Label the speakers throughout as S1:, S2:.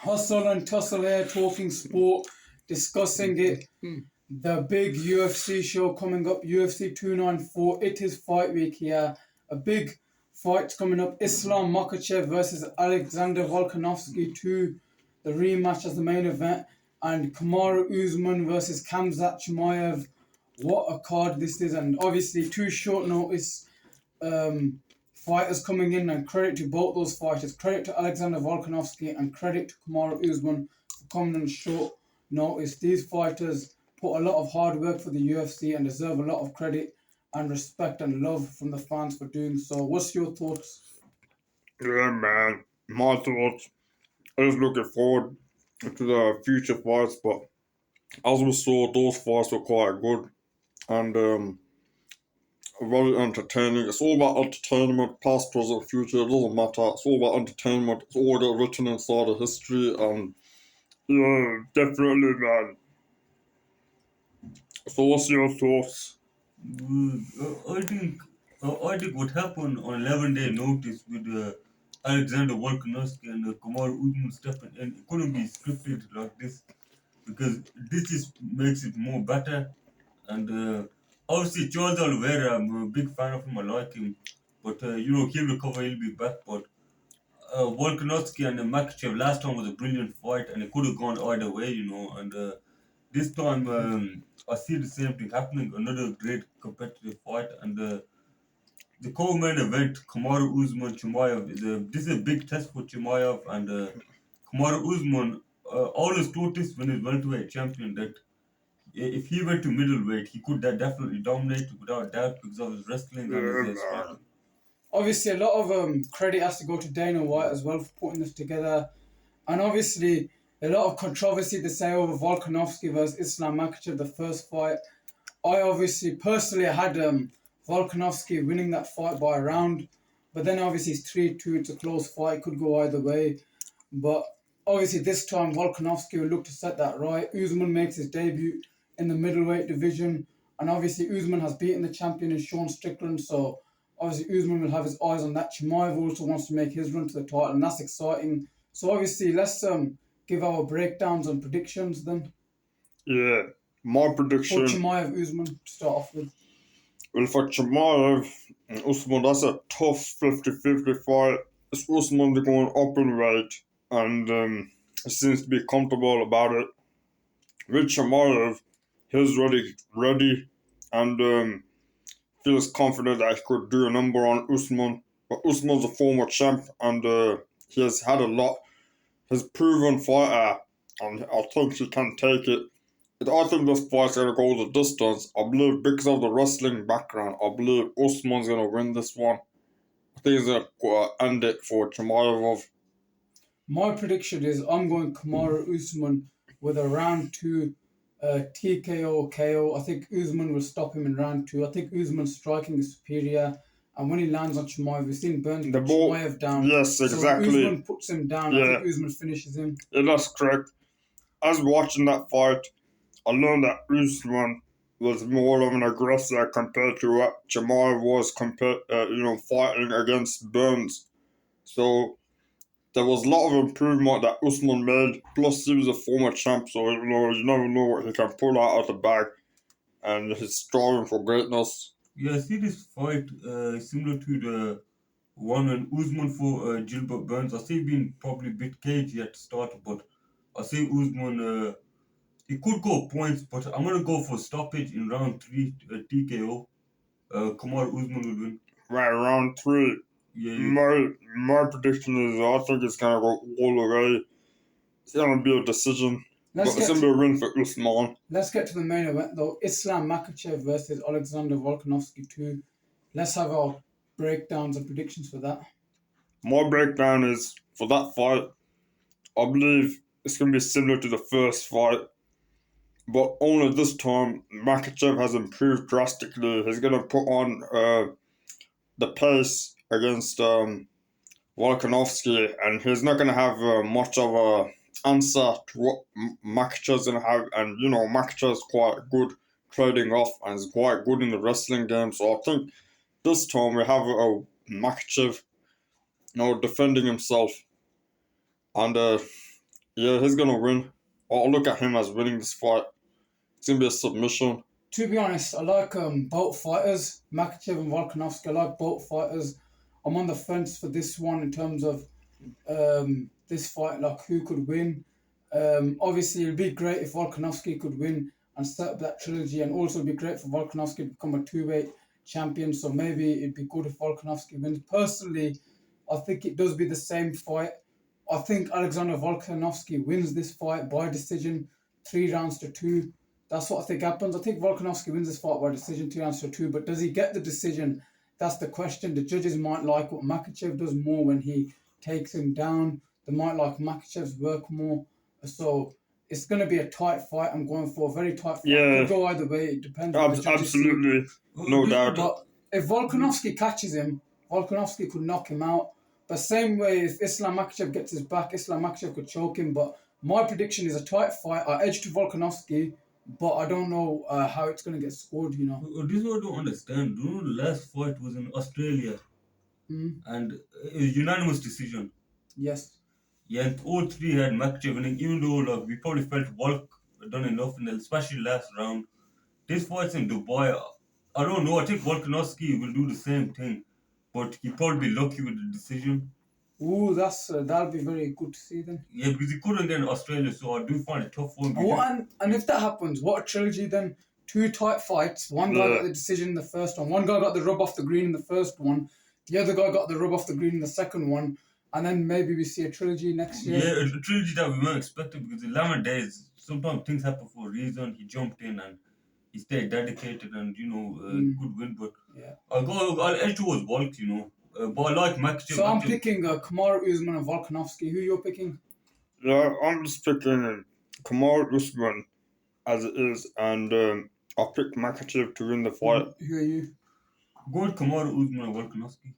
S1: Hustle and tussle here, talking sport, discussing it. The big UFC show coming up, UFC 294. It is fight week here. A big fight coming up. Islam Makhachev versus Alexander Volkonovski 2. The rematch as the main event. And Kamaru Usman versus Khamzat Chimaev. What a card this is. And obviously, too short notice. Fighters coming in, and credit to both those fighters. Credit to Alexander Volkanovski and credit to Kamaru Usman for coming on short notice. These fighters put a lot of hard work for the UFC and deserve a lot of credit and respect and love from the fans for doing so. What's your thoughts?
S2: Yeah, man. My thoughts. I was looking forward to the future fights, but as we saw, those fights were quite good and very entertaining. It's all about entertainment, past, present, future. It doesn't matter. It's all about entertainment. It's all got written inside of history, and yeah, definitely, man. So, what's your thoughts?
S3: I think what happened on 11-day notice with Alexander Volkanovski and Kamaru Usman stepping in, it couldn't be scripted like this because this just makes it more better. And obviously, Charles Oliveira, I'm a big fan of him. I like him, but he'll recover. He'll be back. But Volkanovski and Makhachev last time was a brilliant fight, and it could have gone either way. And this time I see the same thing happening. Another great competitive fight, and the co-main event, Kamaru Usman Chimaev, this is a big test for Chimaev, and Kamaru Usman always noticed when he's welterweight champion that if he went to middleweight, he could definitely dominate without doubt because of his wrestling and
S2: Yeah,
S3: his
S2: man.
S3: striking.
S1: Obviously, a lot of credit has to go to Dana White as well for putting this together. And obviously, a lot of controversy to say over Volkanovski versus Islam Makhachev, the first fight. I obviously, personally, I had Volkanovski winning that fight by a round. But then obviously it's 3-2, it's a close fight, could go either way. But obviously this time Volkanovski will look to set that right. Usman makes his debut in the middleweight division. And obviously Usman has beaten the champion in Sean Strickland. So obviously Usman will have his eyes on that. Chimaev also wants to make his run to the title, and that's exciting. So obviously let's give our breakdowns and predictions then.
S2: Yeah, my
S1: For
S2: prediction.
S1: Chimaev Usman to start off with.
S2: Well, for Chimaev and Usman, that's a tough 50-50 fight. It's Usman they're going up in weight, and he seems to be comfortable about it. With Chimaev, he's ready, and feels confident that he could do a number on Usman. But Usman's a former champ, and he has had a lot. He's a proven fighter, and I think he can take it. I think this fight's gonna go the distance. I believe because of the wrestling background, I believe Usman's gonna win this one. I think he's gonna end it for Chimaev.
S1: My prediction is I'm going Kamaru Usman with a round 2 TKO KO. I think Usman will stop him in round 2. I think Usman's striking is superior. And when he lands on Chimaev, we've seen Burns put Chimaev down.
S2: Yes,
S1: So
S2: exactly.
S1: when Usman puts him down, I
S2: Yeah.
S1: think Usman finishes him.
S2: Yeah, that's correct. As watching that fight, I learned that Usman was more of an aggressor compared to what Chimaev was fighting against Burns. So there was a lot of improvement that Usman made. Plus, he was a former champ, so you never know what he can pull out of the bag, and he's striving for greatness.
S3: Yeah, I see this fight similar to the one when Usman for Gilbert Burns. I see him being probably a bit cagey at the start, but I see Usman. He could go points, but I'm gonna go for stoppage in round 3, TKO. Kamar Usman will win.
S2: Right, round 3.
S3: Yeah,
S2: My prediction is I think it's gonna go all the way. It's gonna be a decision. But it's gonna be a win for Usman.
S1: Let's get to the main event though. Islam Makhachev versus Alexander Volkanovski 2. Let's have our breakdowns and predictions for that.
S2: My breakdown is for that fight, I believe it's gonna be similar to the first fight. But only this time, Makhachev has improved drastically. He's gonna put on the pace against Volkanovski, and he's not gonna have much of a answer to what Makhachev's gonna have. And Makhachev's quite good trading off, and is quite good in the wrestling game. So I think this time we have Makhachev, defending himself, and Yeah, he's gonna win. I'll look at him as winning this fight. It's gonna be a submission.
S1: To be honest, I like both fighters, Makhachev and Volkonovski. I like both fighters. I'm on the fence for this one in terms of this fight, like who could win. Obviously, it'd be great if Volkanovski could win and set up that trilogy, and also it'd be great for Volkanovski to become a two-weight champion. So maybe it'd be good if Volkanovski wins. Personally, I think it does be the same fight. I think Alexander Volkanovski wins this fight by decision, 3 rounds to 2. That's what I think happens. I think Volkanovski wins this fight by decision, 2 rounds to 2. But does he get the decision? That's the question. The judges might like what Makhachev does more when he takes him down. They might like Makhachev's work more. So it's going to be a tight fight. I'm going for a very tight fight.
S2: Yeah.
S1: It could go either way. It depends on the judges.
S2: Absolutely, no doubt.
S1: But if Volkanovski catches him, Volkanovski could knock him out. But same way, if Islam Makhachev gets his back, Islam Makhachev could choke him. But my prediction is a tight fight. I edge to Volkanovski, but I don't know how it's going to get scored, you know.
S3: This is what I don't understand. You know, the last fight was in Australia, and it was unanimous decision.
S1: Yes.
S3: Yeah, and all three had Makhachev winning, even though like we probably felt Volk done enough in the especially last round. This fight's in Dubai. I don't know. I think Volkanovski will do the same thing, but he'll probably be lucky with the decision.
S1: Ooh, that'll be very good to see then.
S3: Yeah, because he couldn't get in Australia, so I do find it tough for him.
S1: And if that happens, what a trilogy then. 2 tight fights. One guy got the decision in the first one. One guy got the rub off the green in the first one. The other guy got the rub off the green in the second one. And then maybe we see a trilogy next year.
S3: Yeah, a trilogy that we weren't expecting because 11 days, sometimes things happen for a reason. He jumped in and he stayed dedicated and, could win. But
S1: yeah.
S3: I'll edge towards Volk, but I like Makhachev.
S1: So I'm picking Kamaru Usman and Volkanovski. Who you're picking?
S2: Yeah, I'm just picking Kamaru Usman as it is, and I'll pick Makhachev to win the fight.
S1: Who are you?
S3: Go with Kamaru Usman and Volkanovski.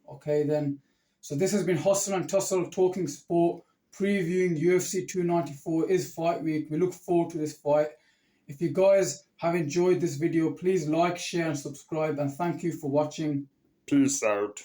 S1: Okay then. So this has been Hustle and Tussle talking sport, previewing UFC 294. It is fight week. We look forward to this fight. If you guys have enjoyed this video, please like, share and subscribe, and thank you for watching.
S2: Peace out.